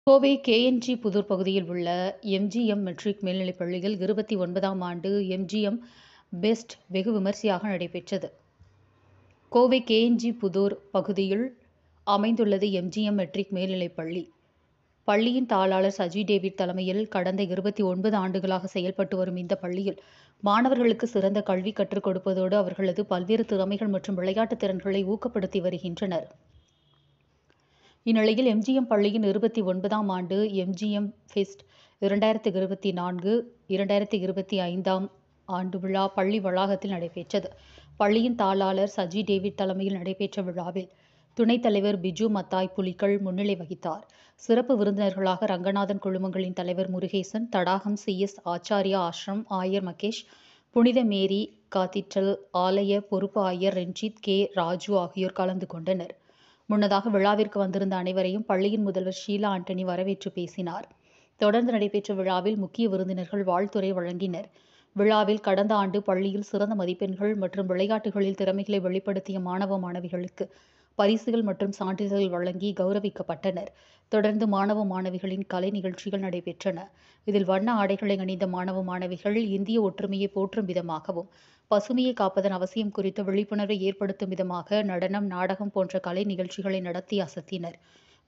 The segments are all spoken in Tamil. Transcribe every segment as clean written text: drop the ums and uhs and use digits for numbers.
கோவை கேஎன்ஜி புதூர் பகுதியில் உள்ள எம்ஜிஎம் மெட்ரிக் மேல்நிலைப் பள்ளியில் 29ஆம் ஆண்டு எம்ஜிஎம் பெஸ்ட் வெகு விமரிசையாக நடைபெற்றது. கோவை கேஎன்ஜி புதூர் பகுதியில் அமைந்துள்ளது எம்ஜிஎம் மெட்ரிக் மேல்நிலைப் பள்ளி. பள்ளியின் தாளாளர் சஜி டேவிட் தலைமையில் கடந்த 29 ஆண்டுகளாக செயல்பட்டு வரும் இந்த பள்ளியில் மாணவர்களுக்கு சிறந்த கல்வி கற்றுக் கொடுப்பதோடு அவர்களது பல்வேறு திறமைகள் மற்றும் விளையாட்டுத் திறன்களை ஊக்கப்படுத்தி வருகின்றனர். இந்நிலையில் எம்ஜிஎம் பள்ளியின் 29ஆம் ஆண்டு எம்ஜிஎம் ஃபெஸ்ட் 2024-2025ஆம் ஆண்டு விழா பள்ளி வளாகத்தில் நடைபெற்றது. பள்ளியின் தாளாளர் சஜி டேவிட் தலைமையில் நடைபெற்ற விழாவில் துணைத் தலைவர் பிஜு மத்தாய் புலிகள் முன்னிலை வகித்தார். சிறப்பு விருந்தினர்களாக ரங்கநாதன் குழுமங்களின் தலைவர் முருகேசன், தடாகம் CS ஆச்சாரியா ஆஷ்ரம் ஆயர் மகேஷ், புனித மேரி காத்தீட்ரல் ஆலய பொறுப்பு ஆயர் ரஞ்சித் கே. ராஜு ஆகியோர் கலந்து கொண்டனர். முன்னதாக விழாவிற்கு வந்திருந்த அனைவரையும் பள்ளியின் முதல்வர் ஷீலா ஆண்டனி வரவேற்று பேசினார். தொடர்ந்து நடைபெற்ற விழாவில் முக்கிய விருந்தினர்கள் வாழ்த்துரை வழங்கினர். விழாவில் கடந்த ஆண்டு பள்ளியில் சிறந்த மதிப்பெண்கள் மற்றும் விளையாட்டுகளில் திறமைகளை வெளிப்படுத்திய மாணவ மாணவிகளுக்கு பரிசுகள் மற்றும் சான்றிதழ்கள் வழங்கி கௌரவிக்கப்பட்டனர். தொடர்ந்து மாணவ மாணவிகளின் கலை நிகழ்ச்சிகள் நடைபெற்றன. இதில் வண்ண ஆடைகளை அணிந்த மாணவ மாணவிகள் இந்திய ஒற்றுமையை போற்றும் விதமாகவும் பசுமையை காப்பதன் அவசியம் குறித்து விழிப்புணர்வை ஏற்படுத்தும் விதமாக நடனம், நாடகம் போன்ற கலை நிகழ்ச்சிகளை நடத்தி அசத்தினர்.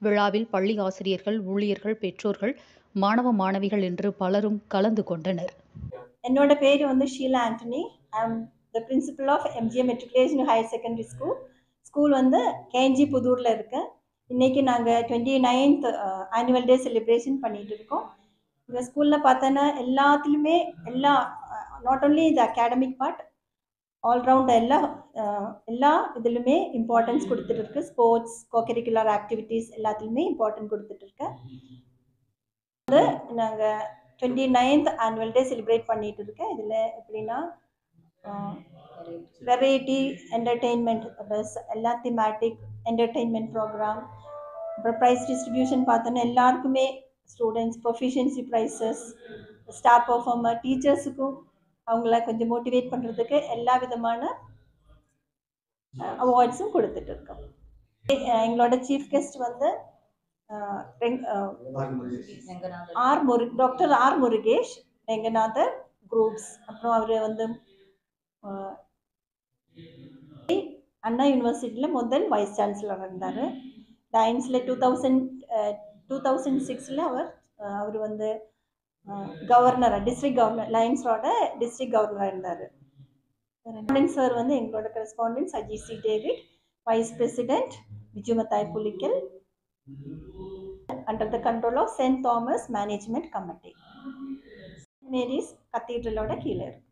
விழாவில் பள்ளி ஆசிரியர்கள், ஊழியர்கள், பெற்றோர்கள், மாணவ மாணவிகள் என்று பலரும் கலந்து கொண்டனர். என்னோட பேர் Sheela Antony. I am the principal of MGM matriculation higher secondary school. School KNG புதூரில் இருக்கு. இன்னைக்கு நாங்கள் 29th ஆனுவல் டே செலிப்ரேஷன் பண்ணிட்டு இருக்கோம். இந்த ஸ்கூலில் பார்த்தோன்னா எல்லாத்துலேயுமே நாட் ஓன்லி இந்த அகாடமிக் பார்ட், ஆல்ரவுண்ட் எல்லா இதுலையுமே இம்பார்ட்டன்ஸ் கொடுத்துட்டு இருக்கு. ஸ்போர்ட்ஸ், கோகரிக்குலர் ஆக்டிவிட்டீஸ் எல்லாத்துலேயுமே இம்பார்ட்டன்ட் கொடுத்துட்டு இருக்கு. நாங்கள் 29th ஆனுவல் டே செலிப்ரேட் பண்ணிட்டு இருக்கேன். இதில் எப்படின்னா வெரைட்டி என்டர்டெயின்மெண்ட், எல்லா திமேட்டிக் என்டர்டெயின்மெண்ட் ப்ரோக்ராம், அப்புறம் ப்ரைஸ் டிஸ்ட்ரிபியூஷன் பார்த்தோன்னா எல்லாருக்குமே students proficiency prizes, star performer, டீச்சர்ஸுக்கும் அவங்கள கொஞ்சம் மோட்டிவேட் பண்ணுறதுக்கு எல்லா விதமான அவார்ட்ஸும் கொடுத்துட்டு இருக்கோம். எங்களோட chief guest doctor R Murugesh, Renganathar groups. அப்புறம் அவர் அண்ணா யூனிவர்சிட்டியில் முதல் வைஸ் சான்சலர் இருந்தார். லைன்ஸில் 2006 அவர் கவர்னர், டிஸ்ட்ரிக்ட் கவர்னர், லைன்ஸோட டிஸ்ட்ரிக்ட் கவர்னர் இருந்தார். சார் எங்களோட correspondent Saji C David, vice president Biju Mathai Pulickal, under the control of saint Thomas management committee, Mary's கத்தீட்ரலோட கீழே இருக்கு.